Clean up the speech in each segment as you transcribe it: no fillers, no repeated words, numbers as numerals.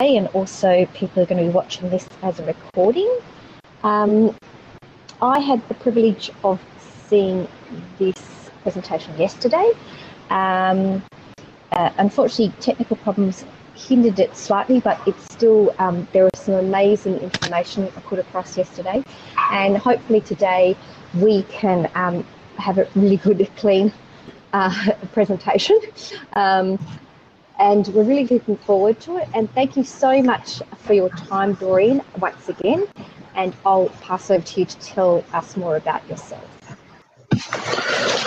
and also people are going to be watching this as a recording. I had the privilege of seeing this presentation yesterday. Unfortunately, technical problems hindered it slightly, but it's still, there was some amazing information I put across yesterday, and hopefully today we can have a really good, clean presentation. And we're really looking forward to it. And thank you so much for your time, Dorian, once again. And I'll pass over to you to tell us more about yourself.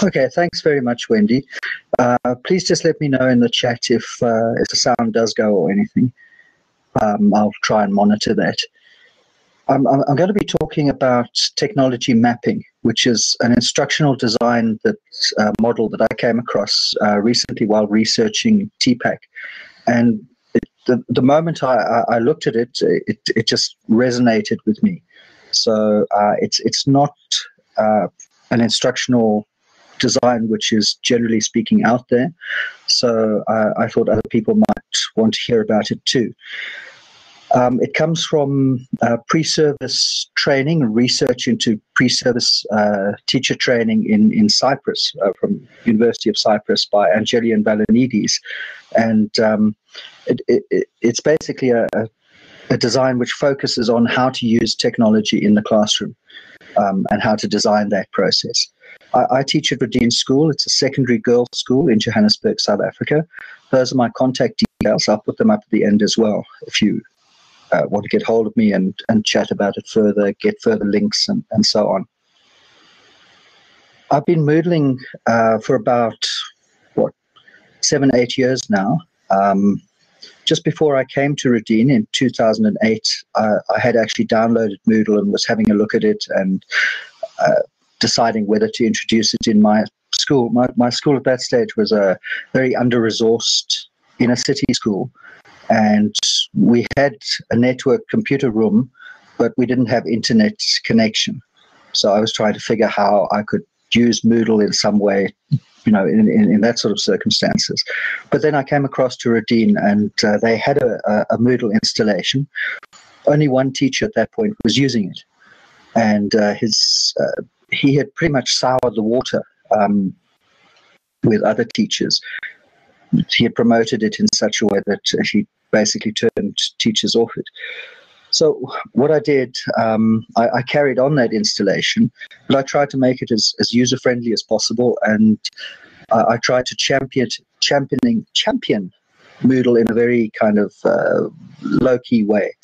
Okay, thanks very much, Wendy. Please just let me know in the chat if the sound does go or anything. I'll try and monitor that. I'm going to be talking about technology mapping, which is an instructional design model that I came across recently while researching TPAC. And the moment I looked at it, it just resonated with me. So it's not an instructional design which is generally speaking out there. So I thought other people might want to hear about it too. It comes from pre-service training, research into pre-service teacher training in Cyprus, from University of Cyprus by Angelian Valenides. And it's basically a design which focuses on how to use technology in the classroom and how to design that process. I teach at Radin School. It's a secondary girls' school in Johannesburg, South Africa. Those are my contact details. I'll put them up at the end as well if you want to get hold of me and chat about it further, get further links and so on. I've been Moodling for about, 7-8 years now. Just before I came to Radin in 2008, I had actually downloaded Moodle and was having a look at it and deciding whether to introduce it in my school. My school at that stage was a very under-resourced inner city school. And we had a network computer room, but we didn't have internet connection. So I was trying to figure how I could use Moodle in some way, in that sort of circumstances. But then I came across to Radin, and they had a Moodle installation. Only one teacher at that point was using it. And he had pretty much soured the water with other teachers. He had promoted it in such a way that he basically turned teachers off it. So what I did, I carried on that installation, but I tried to make it as user-friendly as possible, and I tried to champion Moodle in a very kind of low-key way.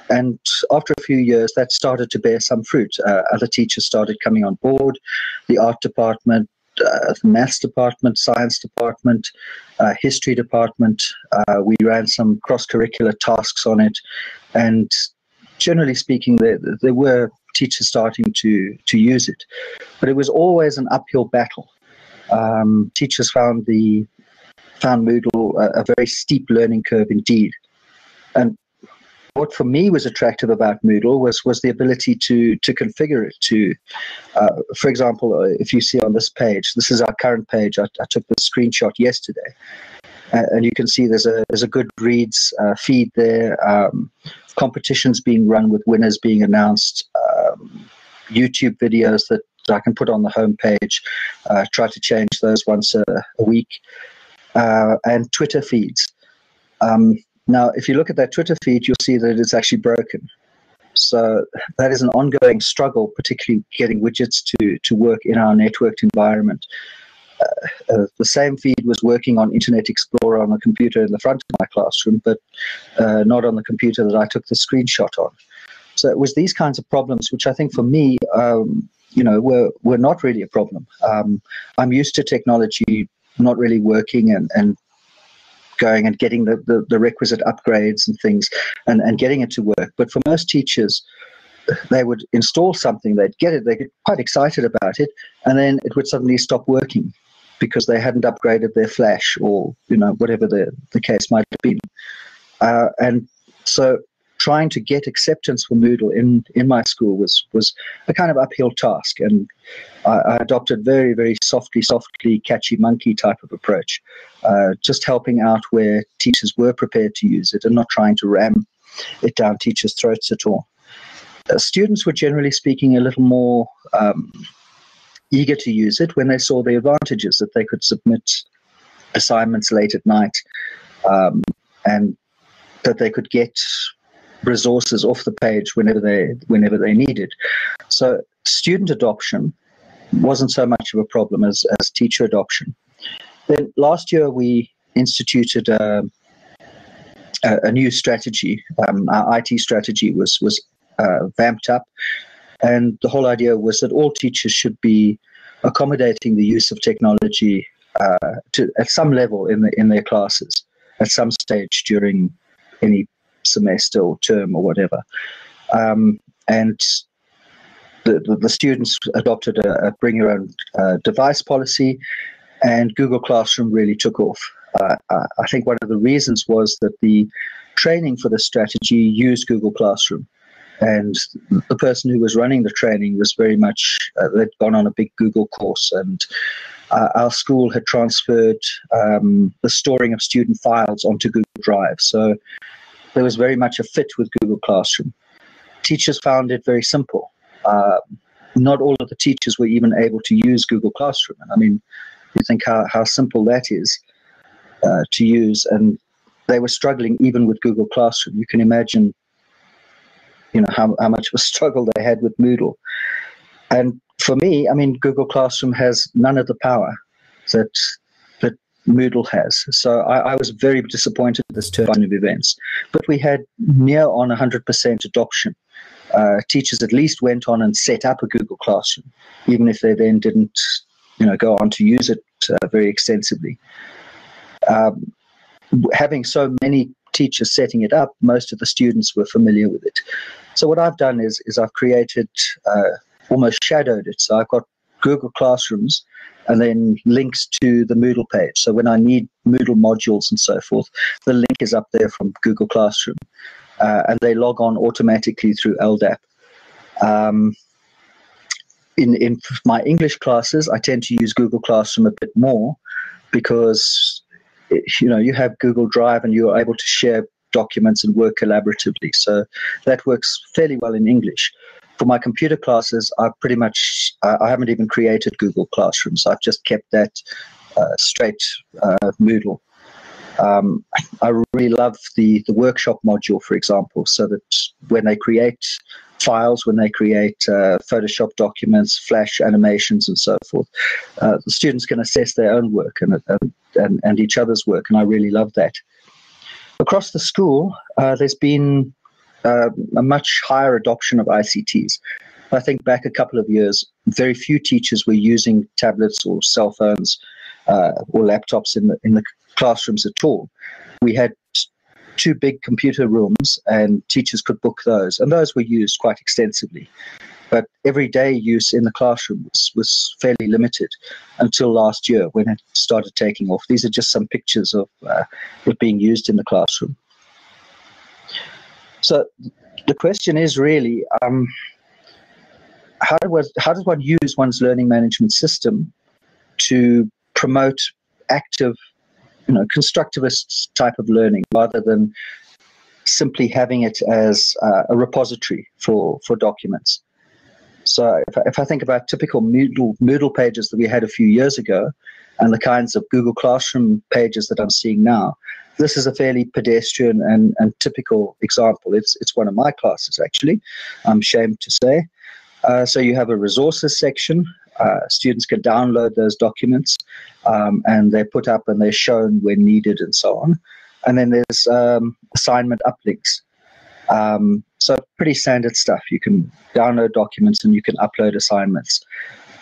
And after a few years, that started to bear some fruit. Other teachers started coming on board, the art department, the maths department, science department, history department. We ran some cross-curricular tasks on it, and generally speaking, there were teachers starting to use it, but it was always an uphill battle. Teachers found Moodle a very steep learning curve indeed, and what for me was attractive about Moodle was the ability to configure it to, for example, if you see on this page, this is our current page. I took the screenshot yesterday, and you can see there's a Goodreads feed there, competitions being run with winners being announced, YouTube videos that I can put on the homepage, try to change those once a week, and Twitter feeds. Now, if you look at that Twitter feed, you'll see that it's actually broken. So that is an ongoing struggle, particularly getting widgets to work in our networked environment. The same feed was working on Internet Explorer on the computer in the front of my classroom, but not on the computer that I took the screenshot on. So it was these kinds of problems, which I think for me, were not really a problem. I'm used to technology not really working and going and getting the requisite upgrades and things and getting it to work. But for most teachers, they would install something, they'd get it, they'd get quite excited about it, and then it would suddenly stop working because they hadn't upgraded their flash or, whatever the case might have been. And so trying to get acceptance for Moodle in my school was a kind of uphill task. And I adopted very, very softly catchy monkey type of approach, just helping out where teachers were prepared to use it and not trying to ram it down teachers' throats at all. Students were generally speaking a little more eager to use it when they saw the advantages, that they could submit assignments late at night, and that they could get resources off the page whenever they needed. So student adoption wasn't so much of a problem as teacher adoption. Then last year we instituted a new strategy. Our IT strategy was vamped up, and the whole idea was that all teachers should be accommodating the use of technology at some level in their classes at some stage during any semester or term or whatever. And the students adopted a bring your own device policy, and Google Classroom really took off. I think one of the reasons was that the training for the strategy used Google Classroom, and the person who was running the training was very much, they'd gone on a big Google course, and our school had transferred the storing of student files onto Google Drive. So there was very much a fit with Google Classroom. Teachers found it very simple. Not all of the teachers were even able to use Google Classroom. I mean, you think how simple that is to use, and they were struggling even with Google Classroom. You can imagine, how much of a struggle they had with Moodle. And for me, I mean, Google Classroom has none of the power that Moodle has. So I was very disappointed with this turn of events. But we had near on 100% adoption. Teachers at least went on and set up a Google Classroom, even if they then didn't, go on to use it very extensively. Having so many teachers setting it up, most of the students were familiar with it. So what I've done is I've created, almost shadowed it. So I've got Google Classrooms and then links to the Moodle page. So when I need Moodle modules and so forth, the link is up there from Google Classroom. And they log on automatically through LDAP. In my English classes, I tend to use Google Classroom a bit more because, you have Google Drive and you are able to share documents and work collaboratively. So that works fairly well in English. For my computer classes, I haven't even created Google Classroom. So I've just kept that straight Moodle. I really love the workshop module, for example, so that when they create files, when they create Photoshop documents, Flash animations, and so forth, the students can assess their own work and each other's work, and I really love that. Across the school, there's been a much higher adoption of ICTs. I think back a couple of years, very few teachers were using tablets or cell phones or laptops in the classrooms at all. We had 2 big computer rooms, and teachers could book those, and those were used quite extensively. But everyday use in the classroom was fairly limited until last year when it started taking off. These are just some pictures of it being used in the classroom. So the question is really, how does one use one's learning management system to promote active, constructivist type of learning rather than simply having it as a repository for documents? So if I think about typical Moodle pages that we had a few years ago and the kinds of Google Classroom pages that I'm seeing now, this is a fairly pedestrian and typical example. It's one of my classes, actually, I'm ashamed to say. So you have a resources section. Students can download those documents, and they're put up and they're shown when needed and so on. And then there's assignment uplinks. So pretty standard stuff. You can download documents and you can upload assignments.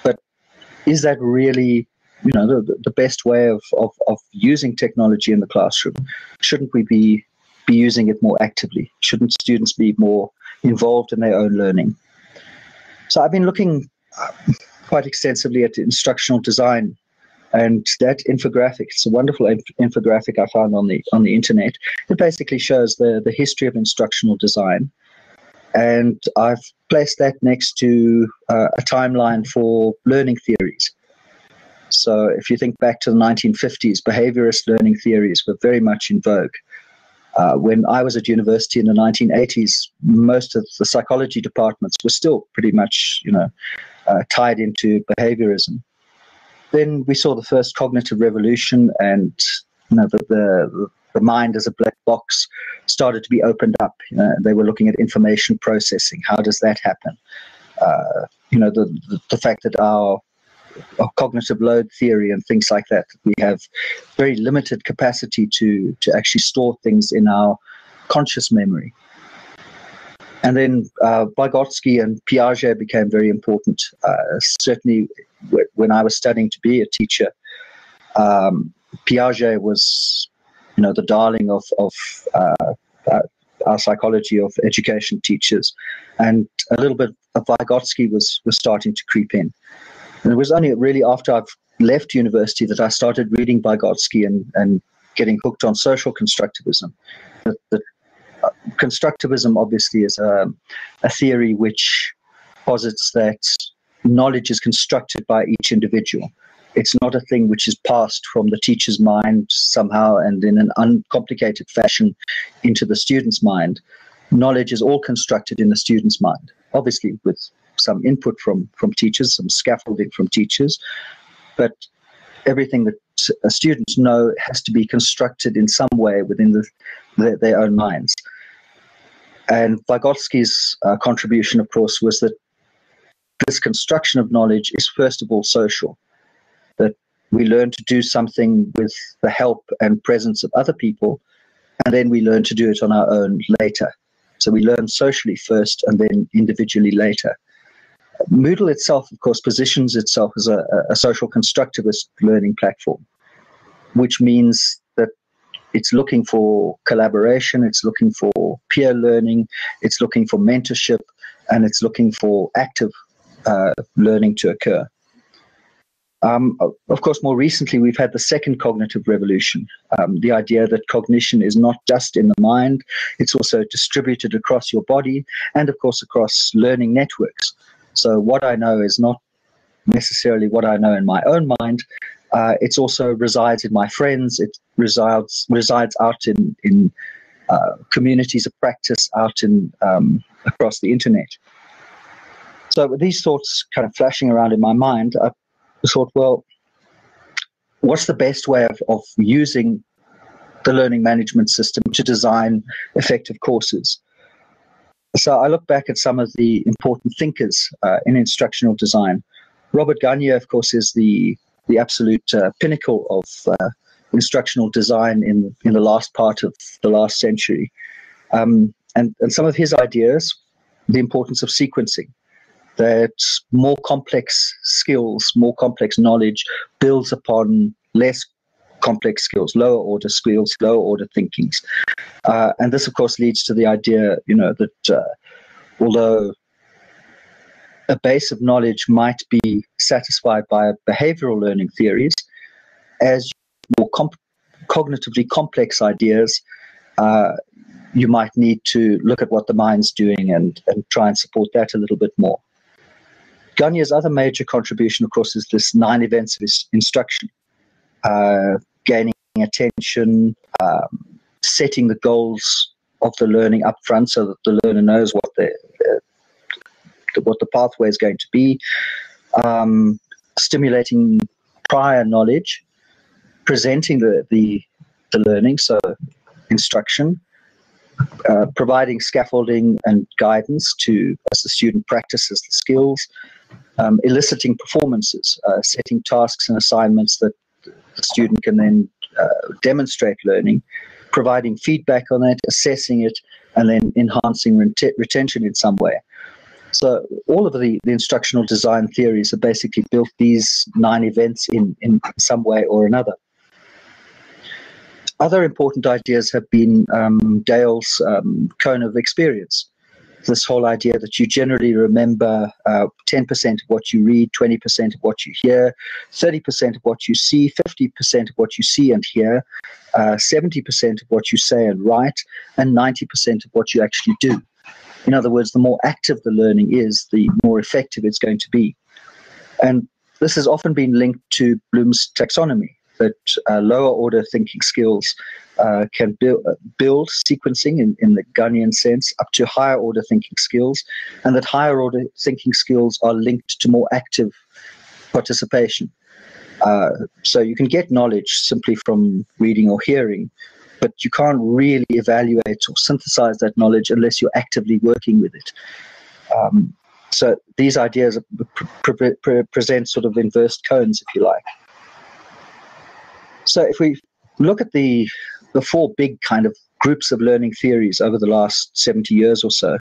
But is that really, the best way of using technology in the classroom? Shouldn't we be using it more actively? Shouldn't students be more involved in their own learning? So I've been looking quite extensively at instructional design, and that infographic, it's a wonderful infographic I found on the internet. It basically shows the history of instructional design, And I've placed that next to a timeline for learning theories. So if you think back to the 1950s, behaviorist learning theories were very much in vogue. When I was at university in the 1980s, most of the psychology departments were still pretty much, tied into behaviorism. Then we saw the first cognitive revolution, and the mind as a black box started to be opened up. They were looking at information processing. How does that happen? The fact that our cognitive load theory and things like that, we have very limited capacity to actually store things in our conscious memory. And then Vygotsky and Piaget became very important. Certainly when I was studying to be a teacher, Piaget was, the darling of our psychology of education teachers. And a little bit of Vygotsky was starting to creep in. And it was only really after I've left university that I started reading Vygotsky and getting hooked on social constructivism. Constructivism obviously is a theory which posits that knowledge is constructed by each individual. It's not a thing which is passed from the teacher's mind somehow and in an uncomplicated fashion into the student's mind. Knowledge is all constructed in the student's mind, obviously with some input from teachers, some scaffolding from teachers, but everything that students know has to be constructed in some way within their own minds. And Vygotsky's contribution, of course, was that this construction of knowledge is first of all social, that we learn to do something with the help and presence of other people, and then we learn to do it on our own later. So we learn socially first and then individually later. Moodle itself, of course, positions itself as a social constructivist learning platform, which means that it's looking for collaboration, it's looking for peer learning, it's looking for mentorship, and it's looking for active learning to occur. Of course, more recently, we've had the second cognitive revolution, the idea that cognition is not just in the mind, it's also distributed across your body and, of course, across learning networks. So what I know is not necessarily what I know in my own mind. It also resides in my friends. It resides out in communities of practice out in across the internet. So with these thoughts kind of flashing around in my mind, I thought, well, what's the best way of using the learning management system to design effective courses? So I look back at some of the important thinkers in instructional design. Robert Gagne, of course, is the absolute pinnacle of instructional design in the last part of the last century. And some of his ideas, the importance of sequencing, that more complex skills, more complex knowledge builds upon less complex skills, lower order skills, lower order thinkings. And this, of course, leads to the idea, that although a base of knowledge might be satisfied by behavioral learning theories, as more cognitively complex ideas, you might need to look at what the mind's doing and try and support that a little bit more. Gagne's other major contribution, of course, is this 9 events of instruction. Gaining attention, setting the goals of the learning up front so that the learner knows what the pathway is going to be, stimulating prior knowledge, presenting the learning, so instruction, providing scaffolding and guidance as the student practices the skills, eliciting performances, setting tasks and assignments that the student can then demonstrate learning, providing feedback on it, assessing it, and then enhancing retention in some way. So all of the instructional design theories are basically built these 9 events in some way or another. Other important ideas have been Dale's cone of experience. This whole idea that you generally remember 10% of what you read, 20% of what you hear, 30% of what you see, 50% of what you see and hear, 70% of what you say and write, and 90% of what you actually do. In other words, the more active the learning is, the more effective it's going to be. And this has often been linked to Bloom's taxonomy, that lower order thinking skills can build sequencing in the Ghanaian sense up to higher order thinking skills, and that higher order thinking skills are linked to more active participation. So you can get knowledge simply from reading or hearing, but you can't really evaluate or synthesize that knowledge unless you're actively working with it. So these ideas present sort of inverse cones, if you like. So if we look at the four big kind of groups of learning theories over the last 70 years or so,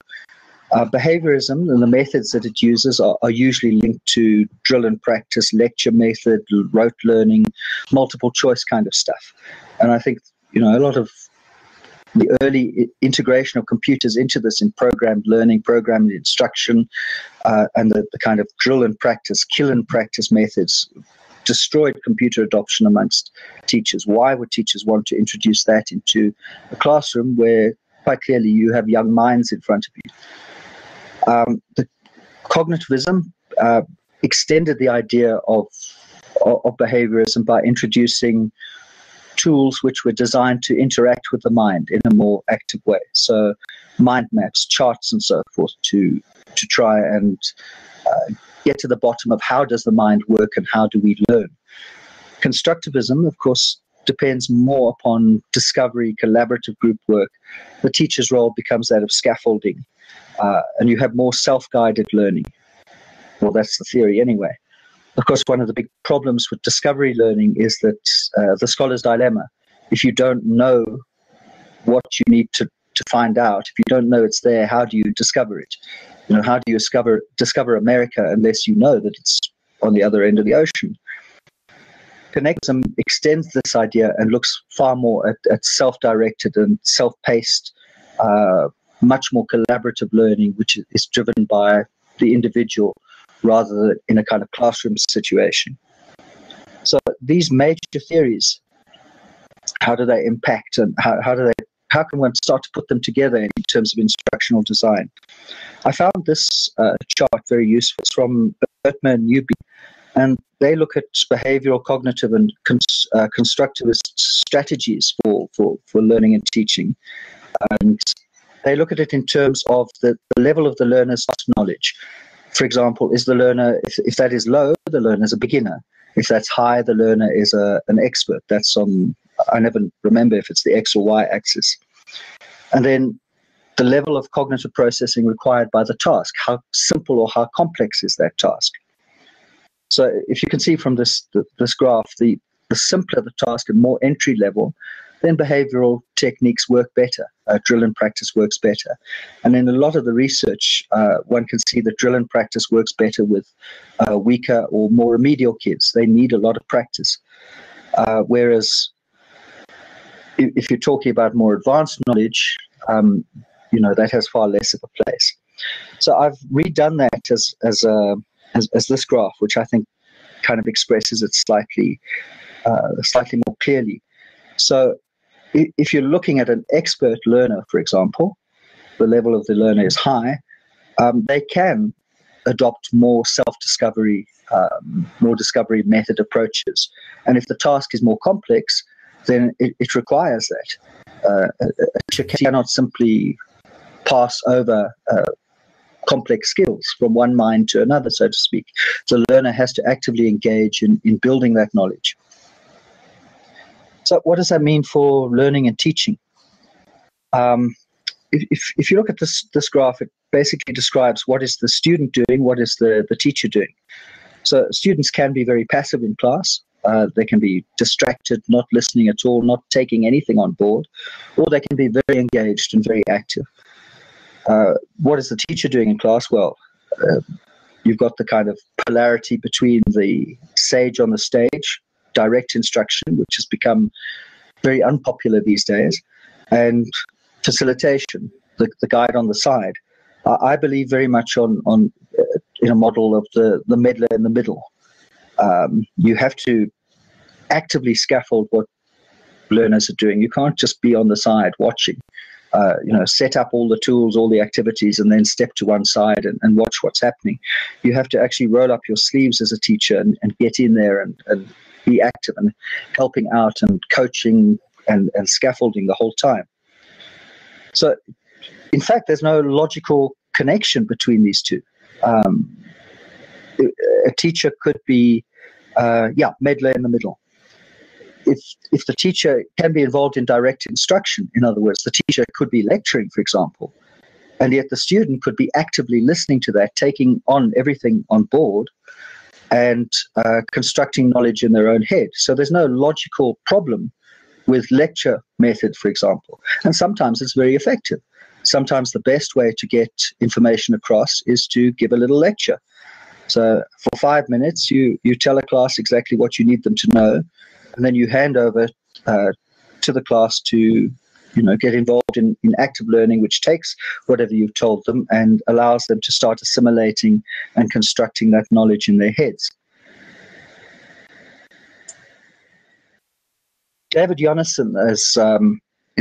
behaviorism and the methods that it uses are usually linked to drill and practice, lecture method, rote learning, multiple choice kind of stuff. And I think, a lot of the early integration of computers into this in programmed learning, programmed instruction, and the kind of drill and practice, kill and practice methods destroyed computer adoption amongst teachers. Why would teachers want to introduce that into a classroom where quite clearly you have young minds in front of you? The cognitivism extended the idea of behaviorism by introducing tools which were designed to interact with the mind in a more active way. So mind maps, charts, and so forth to try and get to the bottom of how does the mind work and how do we learn. Constructivism, of course, depends more upon discovery, collaborative group work. The teacher's role becomes that of scaffolding, and you have more self-guided learning. Well, that's the theory anyway. Of course, one of the big problems with discovery learning is that the scholar's dilemma. If you don't know what you need to find out, if you don't know it's there, how do you discover it? How do you discover America unless you know that it's on the other end of the ocean? Connectism extends this idea and looks far more at self-directed and self-paced, much more collaborative learning, which is driven by the individual rather than in a kind of classroom situation. So these major theories, how do they impact, and how can one start to put them together in terms of instructional design? I found this chart very useful. It's from Bertman and Newby, and they look at behavioral, cognitive, and constructivist strategies for learning and teaching. And they look at it in terms of the level of the learner's knowledge. For example, is the learner, if that is low, the learner is a beginner. If that's high, the learner is an expert. That's on, I never remember if it's the X or Y axis. And then the level of cognitive processing required by the task. How simple or how complex is that task? So if you can see from this graph, the simpler the task and more entry level, then behavioral techniques work better. Drill and practice works better. And in a lot of the research, one can see that drill and practice works better with weaker or more remedial kids. They need a lot of practice. Whereas if you're talking about more advanced knowledge, that has far less of a place. So I've redone that as this graph, which I think kind of expresses it slightly more clearly. So if you're looking at an expert learner, for example, the level of the learner is high, they can adopt more self-discovery, more discovery method approaches. And if the task is more complex, then it requires that. A teacher cannot simply pass over complex skills from one mind to another, so to speak. The learner has to actively engage in building that knowledge. So what does that mean for learning and teaching? If you look at this graph, it basically describes what is the student doing, what is the teacher doing. So students can be very passive in class. They can be distracted, not listening at all, not taking anything on board, or they can be very engaged and very active. What is the teacher doing in class? Well, you've got the kind of polarity between the sage on the stage, direct instruction, which has become very unpopular these days, and facilitation, the guide on the side. I believe very much in a model of the meddler in the middle. You have to actively scaffold what learners are doing. You can't just be on the side watching. set up all the tools, all the activities, and then step to one side and watch what's happening. You have to actually roll up your sleeves as a teacher and get in there and be active and helping out and coaching and scaffolding the whole time. So, in fact, there's no logical connection between these two. A teacher could be, meddler in the middle. If the teacher can be involved in direct instruction, in other words, the teacher could be lecturing, for example, and yet the student could be actively listening to that, taking on everything on board, and constructing knowledge in their own head. So there's no logical problem with lecture method, for example. And sometimes it's very effective. Sometimes the best way to get information across is to give a little lecture. So for 5 minutes, you tell a class exactly what you need them to know, and then you hand over to the class to get involved in active learning, which takes whatever you've told them and allows them to start assimilating and constructing that knowledge in their heads. David Jonasson is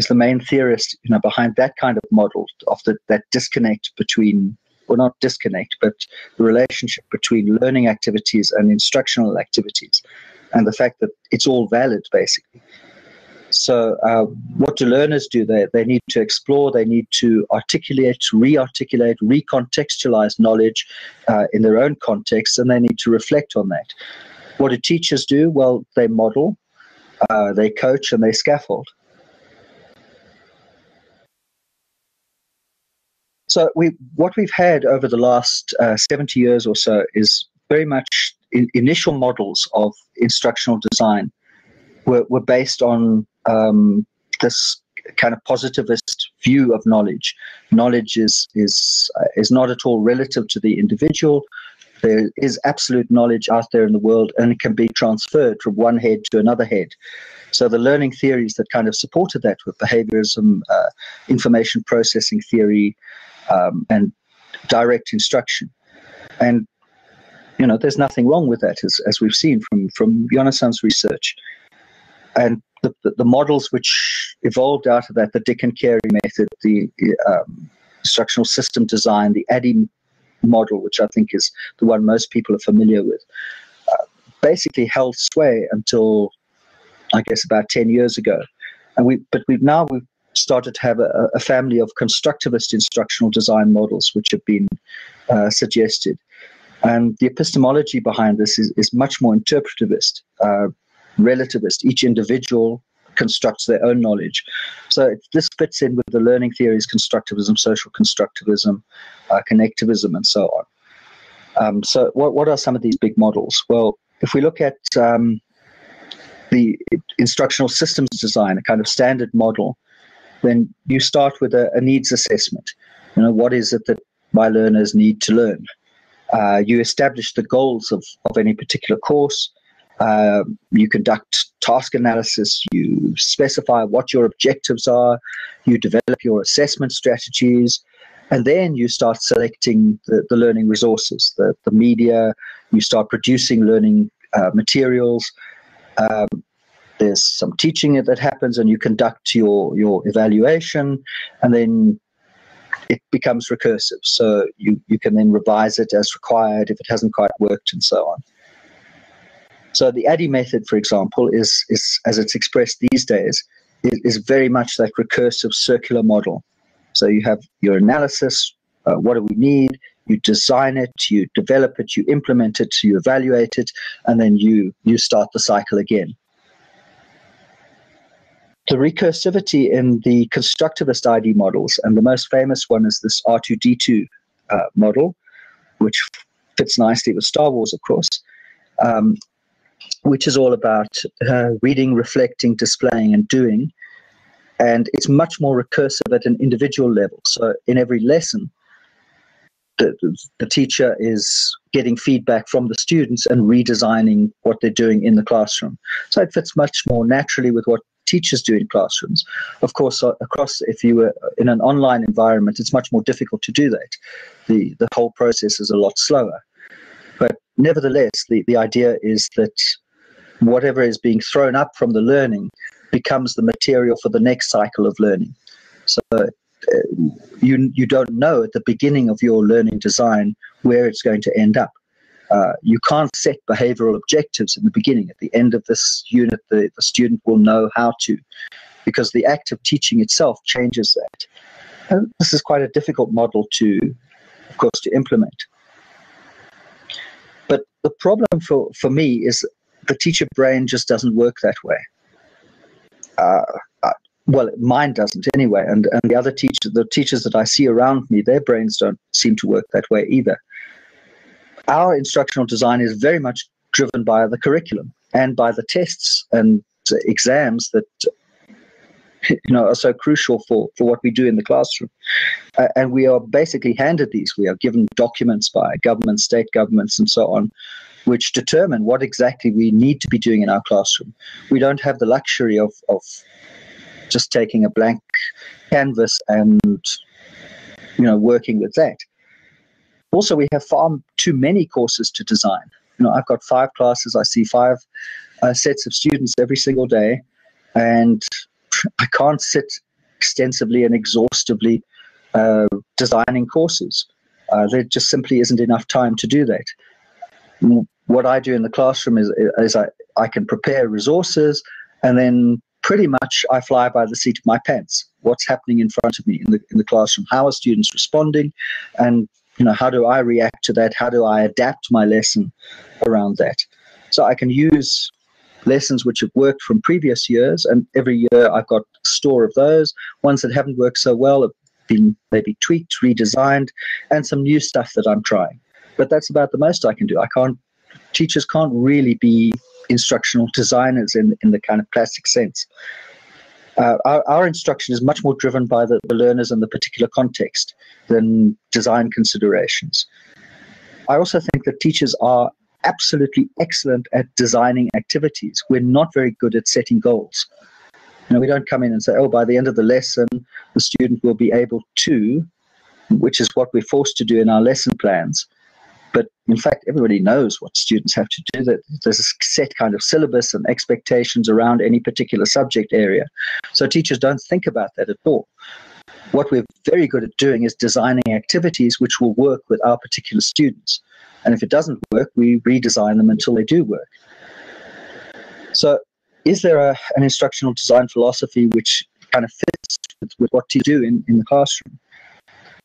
the main theorist behind that kind of model of that disconnect between, well, not disconnect, but the relationship between learning activities and instructional activities, and the fact that it's all valid, basically. So what do learners do? They need to explore, they need to articulate, re-articulate, recontextualize knowledge in their own context, and they need to reflect on that. What do teachers do? Well, they model, they coach, and they scaffold. So what we've had over the last 70 years or so is very much initial models of instructional design were based on this kind of positivist view of knowledge. Knowledge is not at all relative to the individual. There is absolute knowledge out there in the world, and it can be transferred from one head to another head. So the learning theories that kind of supported that were behaviorism, information processing theory, and direct instruction. And there's nothing wrong with that, as we've seen from Jonasson's research. And the models which evolved out of that, the Dick and Carey method, the instructional system design, the Addy model, which I think is the one most people are familiar with, basically held sway until, I guess, about 10 years ago. And we've started to have a family of constructivist instructional design models which have been suggested. And the epistemology behind this is much more interpretivist, relativist. Each individual constructs their own knowledge. So this fits in with the learning theories, constructivism, social constructivism, connectivism, and so on. So what are some of these big models? Well, if we look at the instructional systems design, a kind of standard model, then you start with a needs assessment. What is it that my learners need to learn? You establish the goals of any particular course. You conduct task analysis. You specify what your objectives are. You develop your assessment strategies. And then you start selecting the learning resources, the media. You start producing learning materials. There's some teaching that happens, and you conduct your evaluation, and then it becomes recursive. So you can then revise it as required if it hasn't quite worked, and so on. So the Addy method, for example, is as it's expressed these days, is very much that recursive circular model. So you have your analysis, what do we need? You design it, you develop it, you implement it, you evaluate it, and then you start the cycle again. The recursivity in the constructivist ID models, and the most famous one is this R2D2 model, which fits nicely with Star Wars, of course, which is all about reading, reflecting, displaying, and doing. And it's much more recursive at an individual level. So in every lesson, the teacher is getting feedback from the students and redesigning what they're doing in the classroom. So it fits much more naturally with what teachers do in classrooms. Of course, if you were in an online environment, it's much more difficult to do that. The whole process is a lot slower. But nevertheless, the idea is that whatever is being thrown up from the learning becomes the material for the next cycle of learning. So you don't know at the beginning of your learning design where it's going to end up. You can't set behavioral objectives in the beginning. At the end of this unit, the student will know how to, because the act of teaching itself changes that. And this is quite a difficult model to, of course, to implement. But the problem for me is the teacher brain just doesn't work that way. Well, mine doesn't anyway, and the teachers that I see around me, their brains don't seem to work that way either. Our instructional design is very much driven by the curriculum and by the tests and exams that are so crucial for what we do in the classroom. And we are basically handed these. We are given documents by governments, state governments, and so on, which determine what exactly we need to be doing in our classroom. We don't have the luxury of just taking a blank canvas and working with that. Also, we have far too many courses to design. I've got 5 classes. I see 5 sets of students every single day, and I can't sit extensively and exhaustively designing courses. There just simply isn't enough time to do that. What I do in the classroom is I can prepare resources, and then pretty much I fly by the seat of my pants. What's happening in front of me in the classroom? How are students responding? And how do I react to that? How do I adapt my lesson around that? So I can use lessons which have worked from previous years, and every year I've got a store of those. Ones that haven't worked so well have been maybe tweaked, redesigned, and some new stuff that I'm trying. But that's about the most I can do. Teachers can't really be instructional designers in the kind of classic sense. Our instruction is much more driven by the learners and the particular context than design considerations. I also think that teachers are absolutely excellent at designing activities. We're not very good at setting goals. We don't come in and say, by the end of the lesson, the student will be able to, which is what we're forced to do in our lesson plans. But in fact, everybody knows what students have to do. That there's a set kind of syllabus and expectations around any particular subject area. So teachers don't think about that at all. What we're very good at doing is designing activities which will work with our particular students. And if it doesn't work, we redesign them until they do work. So is there an instructional design philosophy which kind of fits with what you do in the classroom?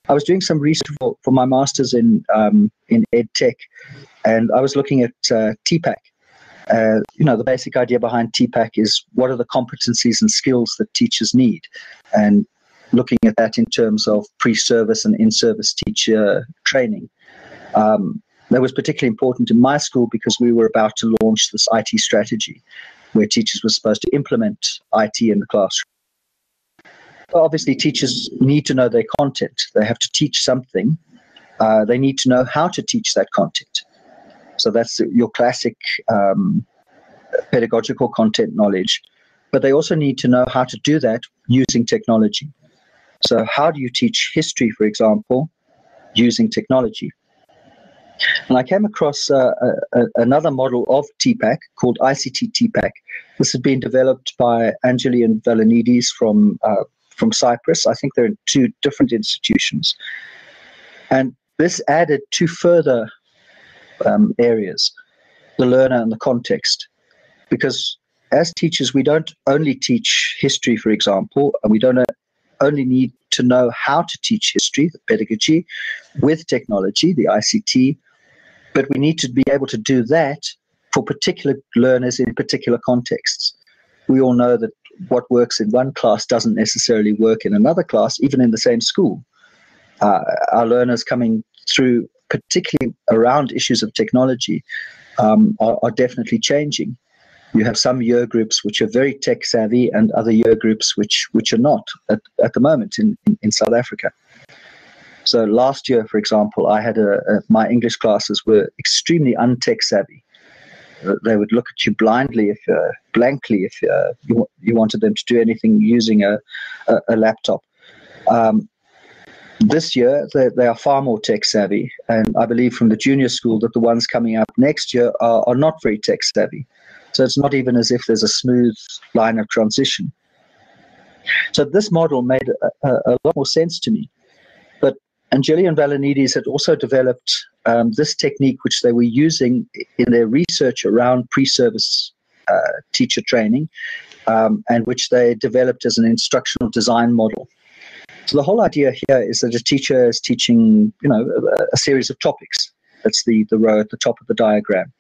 I was doing some research for my master's in ed tech, and I was looking at TPAC. The basic idea behind TPAC is what are the competencies and skills that teachers need, and looking at that in terms of pre-service and in-service teacher training. That was particularly important in my school because we were about to launch this IT strategy where teachers were supposed to implement IT in the classroom. Obviously, teachers need to know their content. They have to teach something. They need to know how to teach that content. So that's your classic pedagogical content knowledge. But they also need to know how to do that using technology. So how do you teach history, for example, using technology? And I came across another model of TPAC called ICT TPAC. This has been developed by Anjali and Valenides from Cyprus. I think they're in 2 different institutions. And this added 2 further areas, the learner and the context. Because as teachers, we don't only teach history, for example, and we don't only need to know how to teach history, the pedagogy, with technology, the ICT, but we need to be able to do that for particular learners in particular contexts. We all know that what works in one class doesn't necessarily work in another class, even in the same school. Our learners coming through, particularly around issues of technology, are definitely changing. You have some year groups which are very tech savvy and other year groups which are not at the moment in South Africa. So last year, for example, I had my English classes were extremely untech savvy. They would look at you blankly if you wanted them to do anything using a laptop. This year, they are far more tech savvy, and I believe from the junior school that the ones coming up next year are not very tech savvy. So it's not even as if there's a smooth line of transition. So this model made a lot more sense to me. But Angeli and Valenides had also developed this technique, which they were using in their research around pre-service teacher training, and which they developed as an instructional design model. So the whole idea here is that a teacher is teaching, a series of topics. That's the row at the top of the diagram.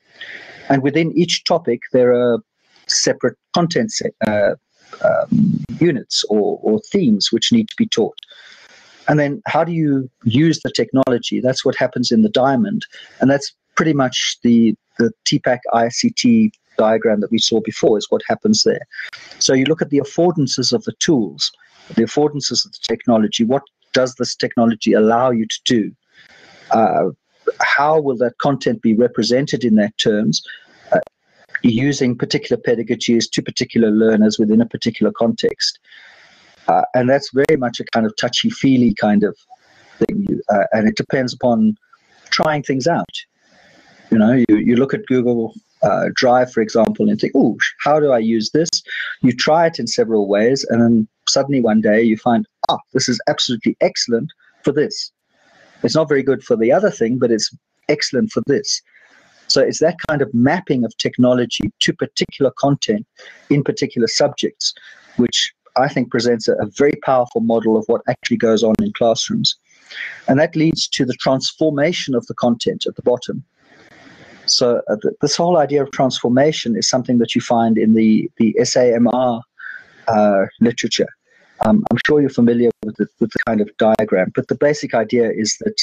And within each topic, there are separate content units or themes which need to be taught. And then how do you use the technology? That's what happens in the diamond. And that's pretty much the TPAC ICT diagram that we saw before is what happens there. So you look at the affordances of the tools, the affordances of the technology. What does this technology allow you to do? How will that content be represented in that terms? Using particular pedagogies to particular learners within a particular context. And that's very much a kind of touchy-feely kind of thing. And it depends upon trying things out. You look at Google Drive, for example, and think, oh, how do I use this? You try it in several ways, and then suddenly one day you find, this is absolutely excellent for this. It's not very good for the other thing, but it's excellent for this. So it's that kind of mapping of technology to particular content in particular subjects, which I think presents a very powerful model of what actually goes on in classrooms. And that leads to the transformation of the content at the bottom. So this whole idea of transformation is something that you find in the SAMR literature. I'm sure you're familiar with the kind of diagram, but the basic idea is that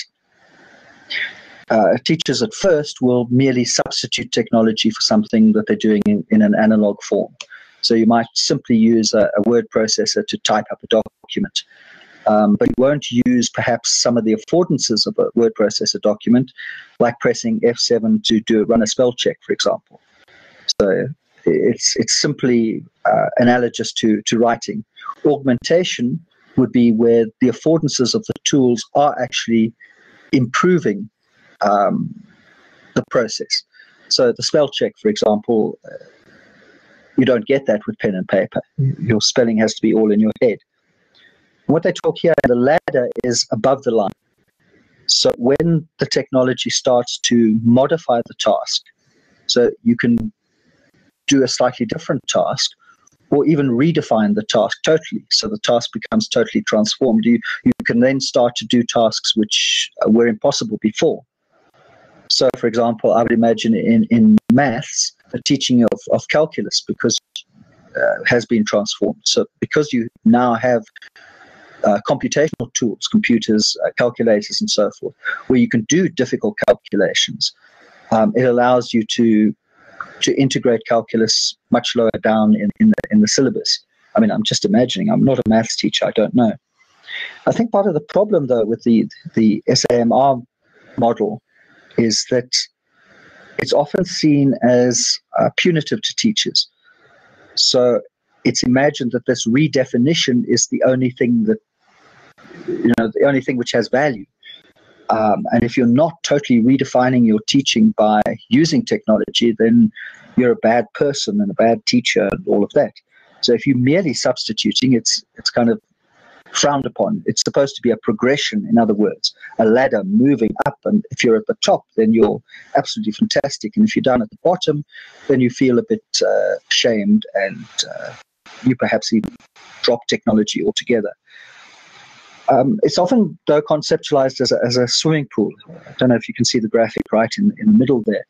teachers at first will merely substitute technology for something that they're doing in an analog form. So you might simply use a word processor to type up a document, but you won't use perhaps some of the affordances of a word processor document, like pressing F7 to run a spell check, for example. So it's simply analogous to writing. Augmentation would be where the affordances of the tools are actually improving the process. So the spell check, for example, you don't get that with pen and paper. Your spelling has to be all in your head. What they talk here, the ladder is above the line. So when the technology starts to modify the task, so you can do a slightly different task, or even redefine the task totally, so the task becomes totally transformed. You can then start to do tasks which were impossible before. So, for example, I would imagine in maths, the teaching of calculus has been transformed. So because you now have computational tools, computers, calculators, and so forth, where you can do difficult calculations, it allows you to integrate calculus much lower down in the syllabus. I mean, I'm just imagining. I'm not a maths teacher. I don't know. I think part of the problem, though, with the SAMR model is that it's often seen as punitive to teachers. So it's imagined that this redefinition is the only thing that, the only thing which has value. And if you're not totally redefining your teaching by using technology, then you're a bad person and a bad teacher and all of that. So if you're merely substituting, it's kind of frowned upon. It's supposed to be a progression, in other words, a ladder moving up. And if you're at the top, then you're absolutely fantastic. And if you're down at the bottom, then you feel a bit ashamed and you perhaps even drop technology altogether. It's often, though, conceptualized as a swimming pool. I don't know if you can see the graphic right in the middle there.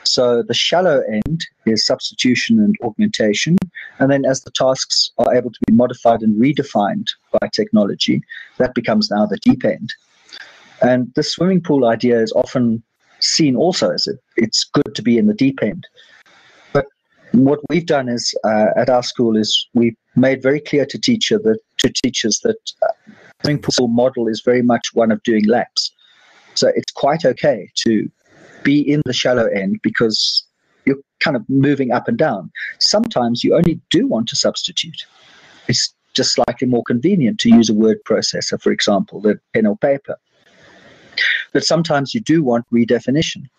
So the shallow end is substitution and augmentation. And then as the tasks are able to be modified and redefined by technology, that becomes now the deep end. And the swimming pool idea is often seen also as it's good to be in the deep end. But what we've done is at our school is we've made very clear to teachers that swimming pool model is very much one of doing laps. So it's quite okay to be in the shallow end because you're kind of moving up and down. Sometimes you only do want to substitute. It's just slightly more convenient to use a word processor, for example, than pen or paper. But sometimes you do want redefinition.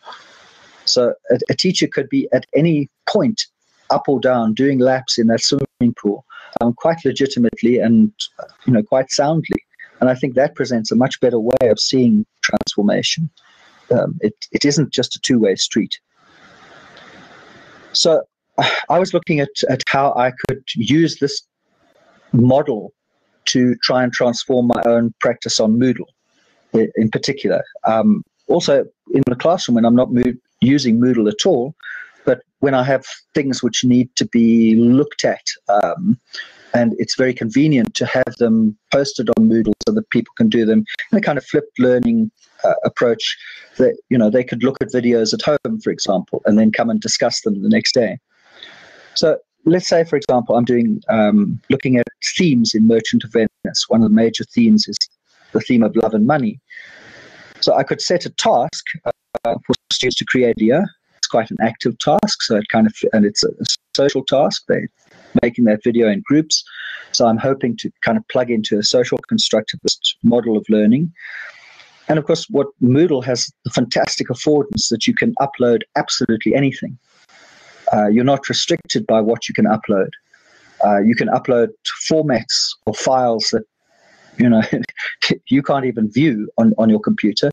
So a teacher could be at any point, up or down, doing laps in that swimming pool, quite legitimately and quite soundly. And I think that presents a much better way of seeing transformation. It isn't just a two-way street. So I was looking at how I could use this model to try and transform my own practice on Moodle in particular. Also in the classroom when I'm not using Moodle at all, but when I have things which need to be looked at, and it's very convenient to have them posted on Moodle so that people can do them in a kind of flipped learning approach. That they could look at videos at home, for example, and then come and discuss them the next day. So let's say, for example, I'm doing looking at themes in Merchant of Venice. One of the major themes is the theme of love and money. So I could set a task for students to create a video. It's quite an active task, so it's a social task. They're making that video in groups. So I'm hoping to kind of plug into a social constructivist model of learning. And of course, what Moodle has the fantastic affordance that you can upload absolutely anything. You're not restricted by what you can upload. You can upload formats or files that you can't even view on your computer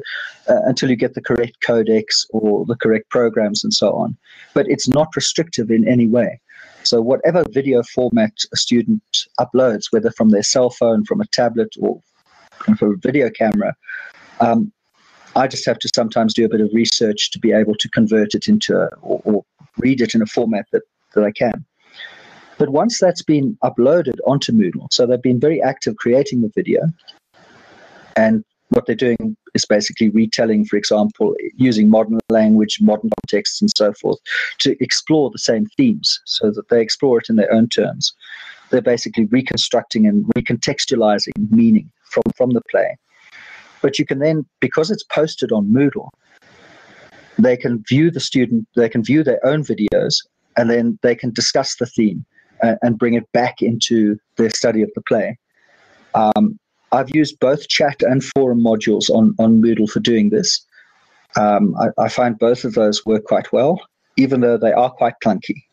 until you get the correct codecs or the correct programs and so on. But it's not restrictive in any way. So whatever video format a student uploads, whether from their cell phone, from a tablet, or from a video camera, I just have to sometimes do a bit of research to be able to convert it into or read it in a format that I can. But once that's been uploaded onto Moodle, so they've been very active creating the video, and what they're doing is basically retelling, for example, using modern language, modern contexts, and so forth, to explore the same themes, so that they explore it in their own terms. They're basically reconstructing and recontextualizing meaning from the play. But you can then, because it's posted on Moodle, they can view they can view their own videos, and then they can discuss the theme and bring it back into their study of the play. I've used both chat and forum modules on Moodle for doing this. I find both of those work quite well, even though they are quite clunky.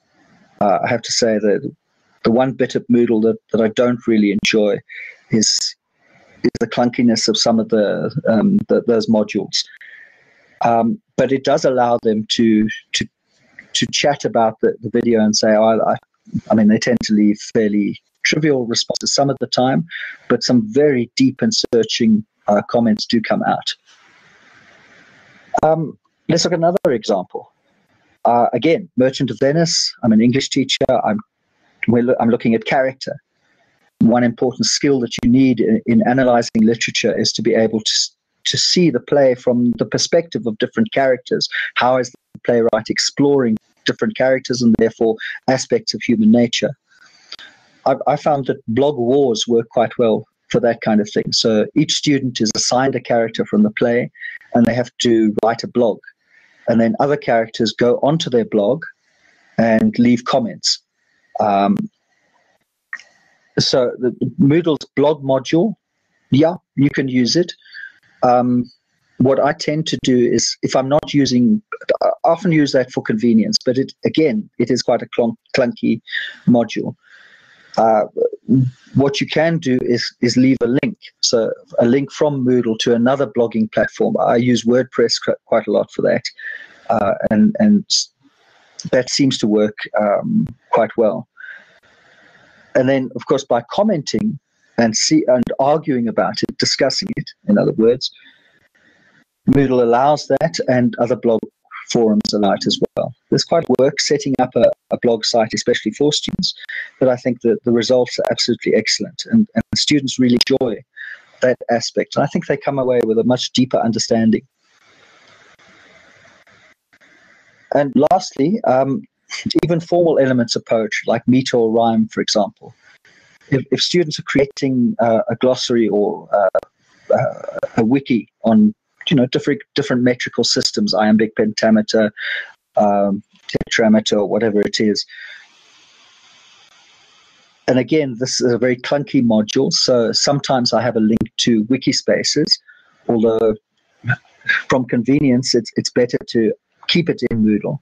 I have to say that the one bit of Moodle that I don't really enjoy is the clunkiness of some of those modules. But it does allow them to chat about the video and say, I mean, they tend to leave fairly trivial responses some of the time, but some very deep and searching comments do come out. Let's look at another example. Again, Merchant of Venice. I'm an English teacher. I'm looking at character. One important skill that you need in analyzing literature is to be able to see the play from the perspective of different characters. How is the playwright exploring different characters and therefore aspects of human nature? I found that blog wars work quite well for that kind of thing. So each student is assigned a character from the play, and they have to write a blog. And then other characters go onto their blog and leave comments. So the Moodle's blog module, yeah, you can use it. What I tend to do is, if I'm not using, I often use that for convenience, but it is quite a clunky module. What you can do is leave a link. So a link from Moodle to another blogging platform. I use WordPress quite a lot for that. And that seems to work quite well. And then, of course, by commenting and arguing about it, discussing it, in other words, Moodle allows that, and other blog forums allow it as well. There's quite work setting up a blog site, especially for students, but I think that the results are absolutely excellent, and students really enjoy that aspect. And I think they come away with a much deeper understanding. And lastly, even formal elements of poetry, like meter or rhyme, for example. If students are creating a glossary or a wiki on different metrical systems, iambic pentameter, tetrameter, or whatever it is. And again, this is a very clunky module, so sometimes I have a link to wiki spaces, although from convenience, it's better to keep it in Moodle.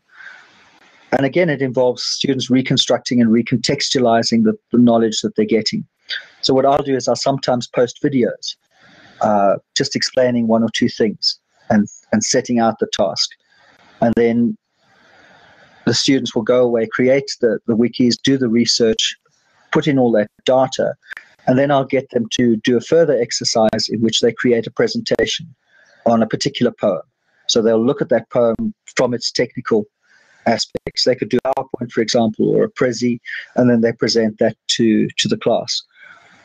And again, it involves students reconstructing and recontextualizing the knowledge that they're getting. So what I'll do is I'll sometimes post videos just explaining one or two things and setting out the task. And then the students will go away, create the wikis, do the research, put in all that data, and then I'll get them to do a further exercise in which they create a presentation on a particular poem. So they'll look at that poem from its technical aspects. They could do PowerPoint, for example, or a Prezi, and then they present that to the class.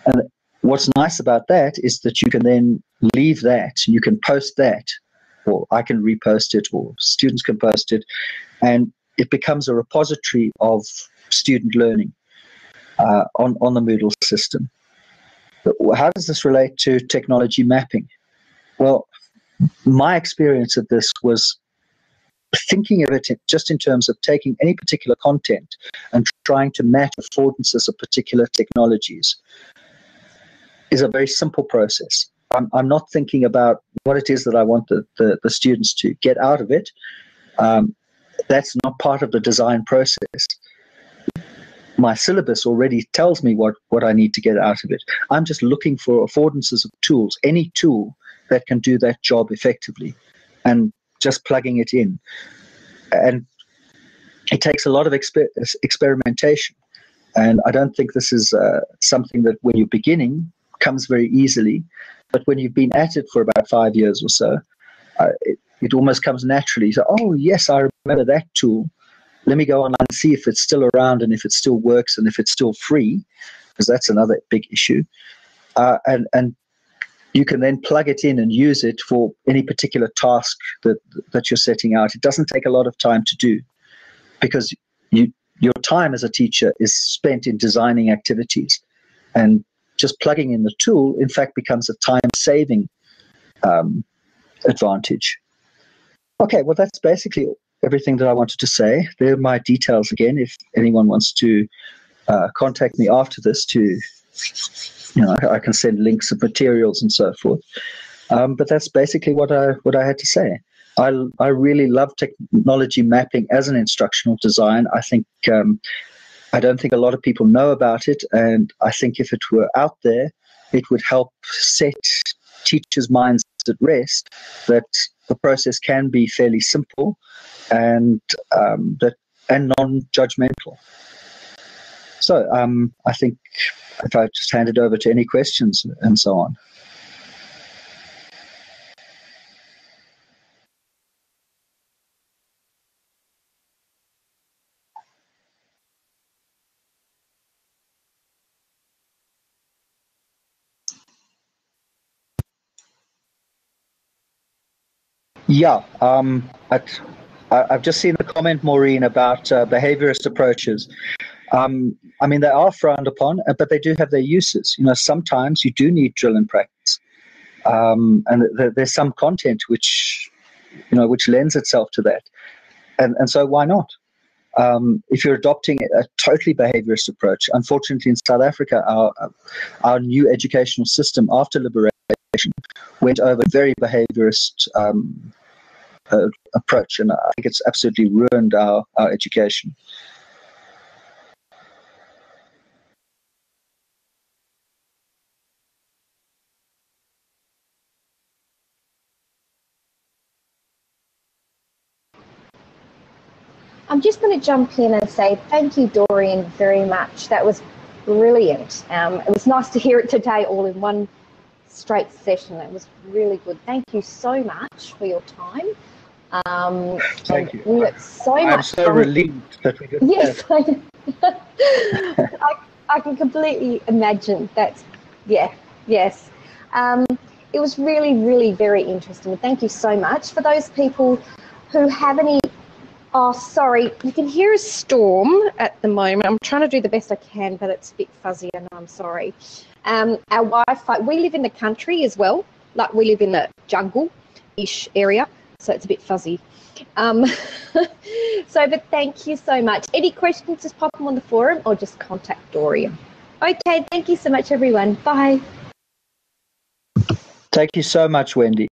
And what's nice about that is that you can then leave that, you can post that, or I can repost it, or students can post it, and it becomes a repository of student learning on the Moodle system. But how does this relate to technology mapping? Well, my experience of this was thinking of it just in terms of taking any particular content and trying to map affordances of particular technologies is a very simple process. I'm not thinking about what it is that I want the students to get out of it. That's not part of the design process. My syllabus already tells me what I need to get out of it. I'm just looking for affordances of tools, any tool that can do that job effectively, and just plugging it in. And it takes a lot of experimentation. And I don't think this is something that when you're beginning comes very easily. But when you've been at it for about 5 years or so, it almost comes naturally. So, oh, yes, I remember that tool. Let me go online and see if it's still around and if it still works and if it's still free, because that's another big issue. And you can then plug it in and use it for any particular task that you're setting out. It doesn't take a lot of time to do, because your time as a teacher is spent in designing activities. And just plugging in the tool, in fact, becomes a time-saving advantage. Okay, well, that's basically everything that I wanted to say. There are my details again, if anyone wants to contact me after this to, I can send links of materials and so forth. But that's basically what I had to say. I really love technology mapping as an instructional design. I don't think a lot of people know about it, and I think if it were out there, it would help set teachers' minds at rest that the process can be fairly simple and non-judgmental. So I think if I just hand it over to any questions and so on. Yeah, I've just seen the comment, Maureen, about behaviorist approaches. I mean, they are frowned upon, but they do have their uses. Sometimes you do need drill and practice, and there's some content which lends itself to that, and so why not? If you're adopting a totally behaviorist approach, unfortunately in South Africa, our new educational system after liberation went over very behaviorist approach, and I think it's absolutely ruined our education. I'm just going to jump in and say thank you, Dorian, very much. That was brilliant. It was nice to hear it today all in one straight session. That was really good. Thank you so much for your time. Thank you. We learned so much. I'm so relieved that we could. Yes, I can completely imagine that. Yeah, yes. It was really, really very interesting. Thank you so much. For those people who have any, oh, sorry, you can hear a storm at the moment. I'm trying to do the best I can, but it's a bit fuzzy, and I'm sorry. Our Wi-Fi, we live in the country as well, like we live in the jungle-ish area, so it's a bit fuzzy. But thank you so much. Any questions, just pop them on the forum or just contact Dorian. Okay, thank you so much, everyone. Bye. Thank you so much, Wendy.